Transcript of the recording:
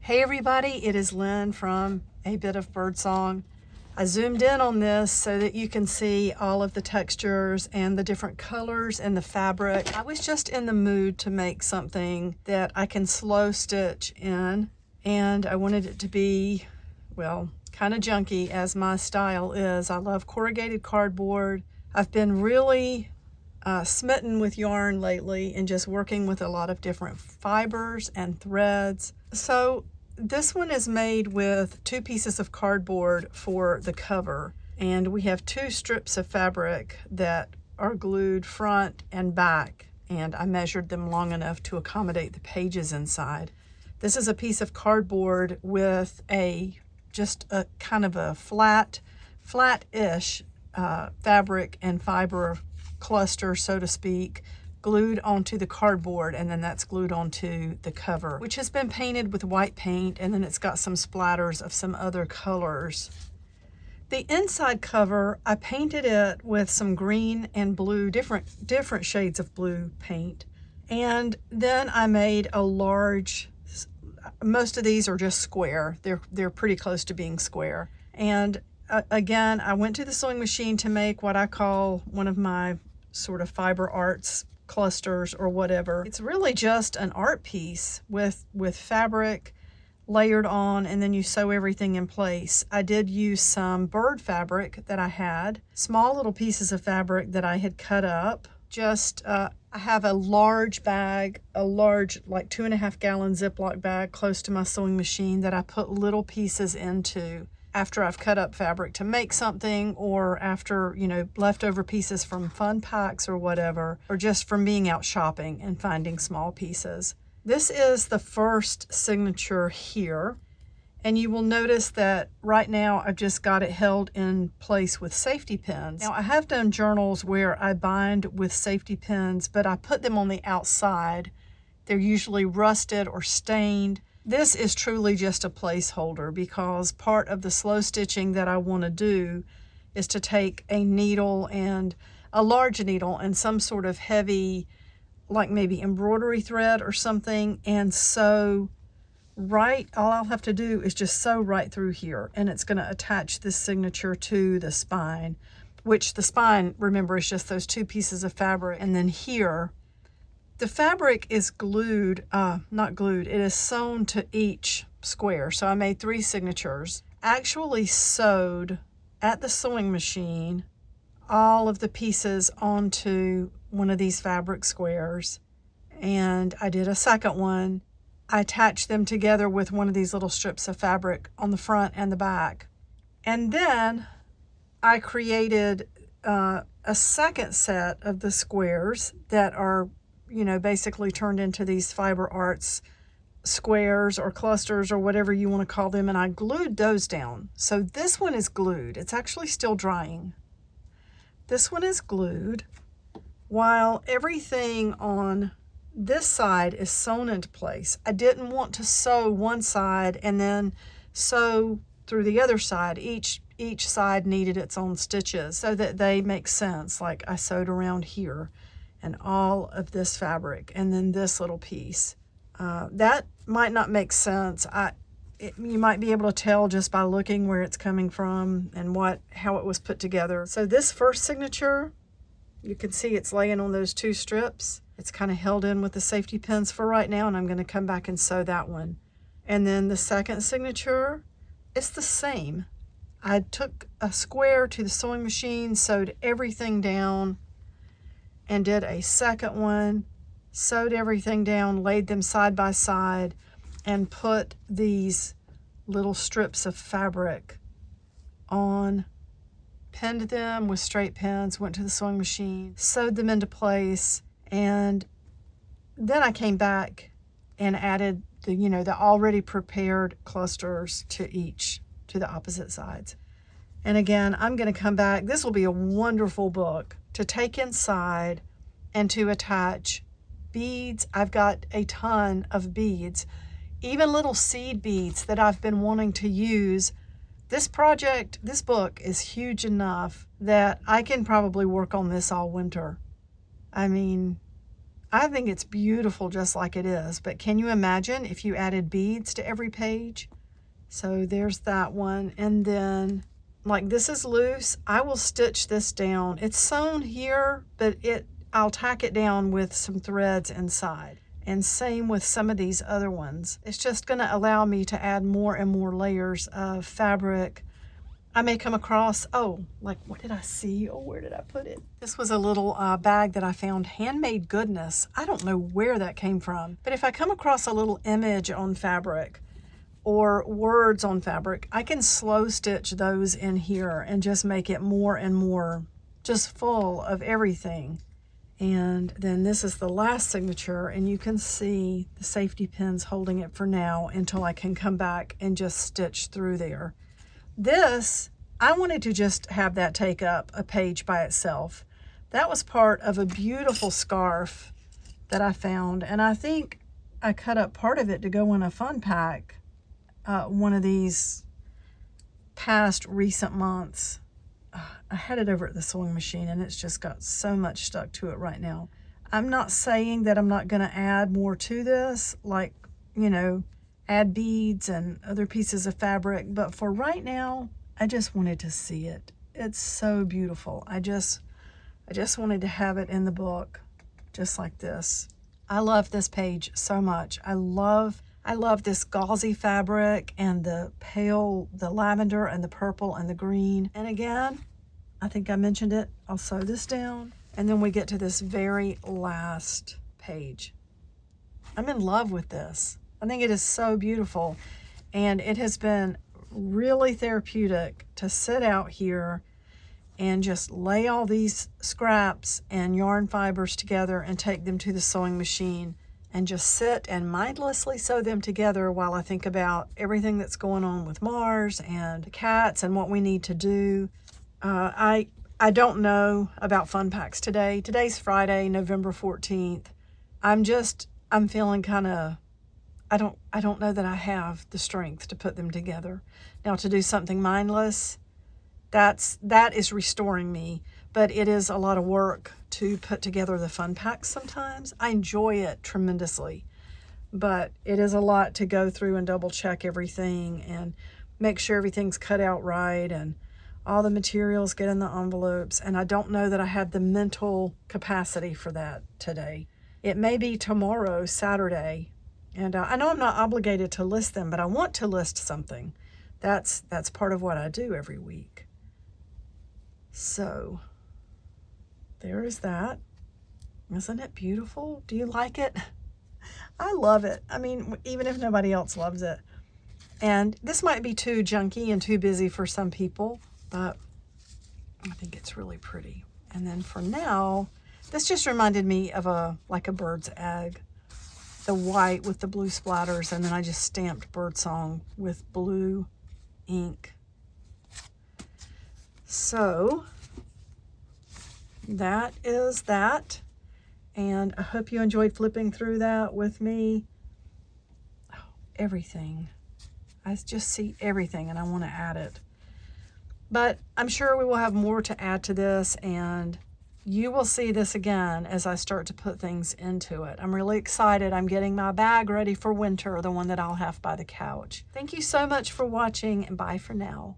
Hey everybody, it is Lynn from A Bit of Birdsong. I zoomed in on this so that you can see all of the textures and the different colors and the fabric. I was just in the mood to make something that I can slow stitch in, and I wanted it to be, well, kind of junky as my style is. I love corrugated cardboard. I've been really smitten with yarn lately and just working with a lot of different fibers and threads. So this one is made with 2 pieces of cardboard for the cover, and we have 2 strips of fabric that are glued front and back, and I measured them long enough to accommodate the pages inside. This is a piece of cardboard with just a kind of a flat-ish fabric and fiber cluster, so to speak, glued onto the cardboard, and then that's glued onto the cover, which has been painted with white paint, and then it's got some splatters of some other colors. The inside cover, I painted it with some green and blue, different shades of blue paint, and then I made a large, most of these are just square, they're pretty close to being square, and again, I went to the sewing machine to make what I call one of my sort of fiber arts clusters or whatever. It's really just an art piece with fabric layered on, and then you sew everything in place. I did use some bird fabric that I had, small little pieces of fabric that I had cut up. I have a large bag, like 2.5 gallon Ziploc bag close to my sewing machine that I put little pieces into after I've cut up fabric to make something, or after, leftover pieces from fun packs or whatever, or just from being out shopping and finding small pieces. This is the first signature here, and you will notice that right now I've just got it held in place with safety pins. Now, I have done journals where I bind with safety pins, but I put them on the outside. They're usually rusted or stained. This is truly just a placeholder, because part of the slow stitching that I want to do is to take a needle, and a large needle, and some sort of heavy, like maybe embroidery thread or something, and sew all I'll have to do is just sew right through here, and it's going to attach this signature to the spine, which the spine, remember, is just those 2 pieces of fabric. And then here, the fabric is glued, not glued, it is sewn to each square. So I made 3 signatures, actually sewed at the sewing machine all of the pieces onto one of these fabric squares. And I did a second one. I attached them together with one of these little strips of fabric on the front and the back. And then I created a second set of the squares that are basically turned into these fiber arts squares or clusters or whatever you want to call them, and I glued those down. So this one is glued. It's actually still drying. This one is glued, while everything on this side is sewn into place. I didn't want to sew one side and then sew through the other side. Each side needed its own stitches so that they make sense. Like I sewed around here, and all of this fabric, and then this little piece. That might not make sense. You might be able to tell just by looking where it's coming from and how it was put together. So this first signature, you can see it's laying on those 2 strips. It's kind of held in with the safety pins for right now, and I'm going to come back and sew that one. And then the second signature, it's the same. I took a square to the sewing machine, sewed everything down, and did a second one, sewed everything down, laid them side by side, and put these little strips of fabric on, pinned them with straight pins, went to the sewing machine, sewed them into place, and then I came back and added the already prepared clusters to the opposite sides. And again, I'm going to come back. This will be a wonderful book to take inside and to attach beads. I've got a ton of beads, even little seed beads that I've been wanting to use. This book is huge enough that I can probably work on this all winter. I mean, I think it's beautiful just like it is, but can you imagine if you added beads to every page? So there's that one. And then, like, this is loose. I will stitch this down. It's sewn here, but I'll tack it down with some threads inside. And same with some of these other ones. It's just going to allow me to add more and more layers of fabric. I may come across, oh, like, what did I see? Oh, where did I put it? This was a little bag that I found, Handmade Goodness. I don't know where that came from, but if I come across a little image on fabric or words on fabric, I can slow stitch those in here and just make it more and more just full of everything. And then this is the last signature, and you can see the safety pins holding it for now until I can come back and just stitch through there. This, I wanted to just have that take up a page by itself. That was part of a beautiful scarf that I found, and I think I cut up part of it to go in a fun pack one of these past recent months. I had it over at the sewing machine, and it's just got so much stuck to it right now. I'm not saying that I'm not going to add more to this, like, you know, add beads and other pieces of fabric, but for right now, I just wanted to see it. It's so beautiful. I just wanted to have it in the book, just like this. I love this page so much. I love this gauzy fabric and the lavender and the purple and the green. And again, I think I mentioned it. I'll sew this down, and then we get to this very last page. I'm in love with this. I think it is so beautiful, and it has been really therapeutic to sit out here and just lay all these scraps and yarn fibers together and take them to the sewing machine and just sit and mindlessly sew them together while I think about everything that's going on with Mars and the cats and what we need to do. I don't know about fun packs today. Today's Friday, November 14th. I'm feeling kind of, I don't know that I have the strength to put them together. Now, to do something mindless, that is restoring me, but it is a lot of work to put together the fun packs sometimes. I enjoy it tremendously, but it is a lot to go through and double check everything and make sure everything's cut out right and all the materials get in the envelopes, and I don't know that I have the mental capacity for that today. It may be tomorrow, Saturday, and I know I'm not obligated to list them, but I want to list something. That's part of what I do every week. So there is that. Isn't it beautiful? Do you like it? I love it. I mean, even if nobody else loves it. And this might be too junky and too busy for some people, but I think it's really pretty. And then for now, this just reminded me of like a bird's egg. The white with the blue splatters, and then I just stamped birdsong with blue ink. So that is that, and I hope you enjoyed flipping through that with me. Oh, everything. I just see everything and I want to add it. But I'm sure we will have more to add to this, and you will see this again as I start to put things into it. I'm really excited. I'm getting my bag ready for winter, the one that I'll have by the couch. Thank you so much for watching, and bye for now.